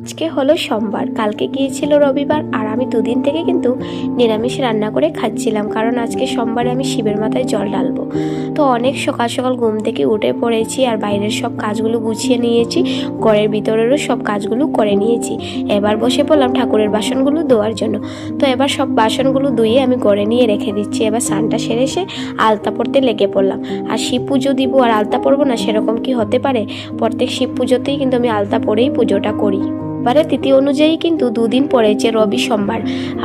আজকে হলো সোমবার, কালকে গিয়েছিল রবিবার, আর আমি দুদিন থেকে কিন্তু নিরামিষ রান্না করে খাচ্ছিলাম, কারণ আজকে সোমবারে আমি শিবের মাথায় জল ঢালবো। তো অনেক সকাল সকাল ঘুম থেকে উঠে পড়েছি আর বাইরের সব কাজগুলো গুছিয়ে নিয়েছি, ঘরের ভিতরেরও সব কাজগুলো করে নিয়েছি। এবার বসে পড়লাম ঠাকুরের বাসনগুলো ধোয়ার জন্য। তো এবার সব বাসনগুলো ধুয়ে আমি ঘরে নিয়ে রেখে দিচ্ছি। এবার স্নানটা সেরে এসে আলতা পড়তে লেগে পড়লাম। আর শিব পুজো দিব আর আলতা পরবো না, সেরকম কি হতে পারে? প্রত্যেক শিব পুজোতেই কিন্তু আমি আলতা পরেই পুজোটা করি। এবারে তিথি অনুযায়ী কিন্তু দুদিন পড়েছে রবি সোমবার,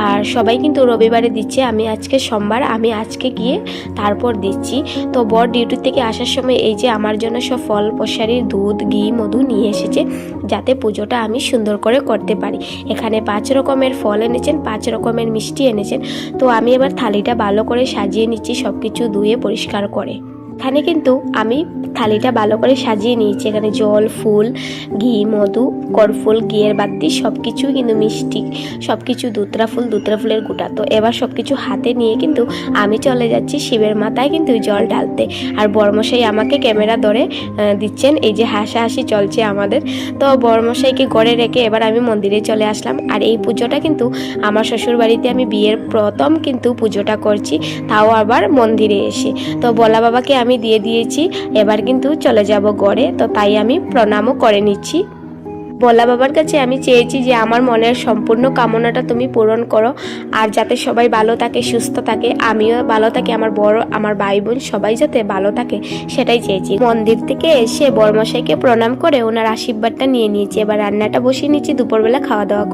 আর সবাই কিন্তু রবিবারে দিচ্ছে। আমি আজকে সোমবার, আমি আজকে গিয়ে তারপর দিচ্ছি। তো বর ডিউটি থেকে আসার সময় এই যে আমার জন্য সব ফল প্রসারী, দুধ, ঘি, মধু নিয়ে এসেছে, যাতে পুজোটা আমি সুন্দর করে করতে পারি। এখানে 5 রকমের ফল এনেছেন, 5 রকমের মিষ্টি এনেছেন। তো আমি এবার থালিটা ভালো করে সাজিয়ে নিচ্ছি, সব কিছু ধুয়ে পরিষ্কার করে। এখানে কিন্তু আমি থালিটা ভালো করে সাজিয়ে নিয়েছি। এখানে জল, ফুল, ঘি, মধু, কর্পূর, ঘিয়ের বাতি, সব কিছুই কিন্তু মিষ্টি, সব কিছু দুত্রা ফুলের গুঁটা। তো এবার সব কিছু হাতে নিয়ে কিন্তু আমি চলে যাচ্ছি শিবের মাথায় কিন্তু জল ঢালতে। আর বরমশাই আমাকে ক্যামেরা ধরে দিচ্ছেন, এই যে হাসাহাসি চলছে আমাদের। তো বরমশাইকে ঘরে রেখে এবার আমি মন্দিরে চলে আসলাম। আর এই পুজোটা কিন্তু আমার শ্বশুর বাড়িতে আমি বিয়ের প্রথম কিন্তু পুজোটা করছি, তাও আবার মন্দিরে এসে। তো বলা বাবাকে আমি দিয়ে দিয়েছি, এবার কিন্তু চলে যাব ঘরে। তো তাই আমি প্রণামও করে নিচ্ছি। বলা বাবার কাছে আমি চেয়েছি যে আমার মনের সম্পূর্ণ কামনাটা তুমি পূরণ করো, আর যাতে সবাই ভালো থাকে, সুস্থ থাকে, আমিও ভালো থাকি, আমার বড়, আমার ভাই বোন সবাই যাতে ভালো থাকে, সেটাই চেয়েছি। মন্দির থেকে এসে বরমশাইকে প্রণাম করে ওনার আশীর্বাদটা নিয়ে নিয়েছি। এবার রান্নাটা বসিয়ে নিচ্ছি, দুপুরবেলা খাওয়া দাওয়া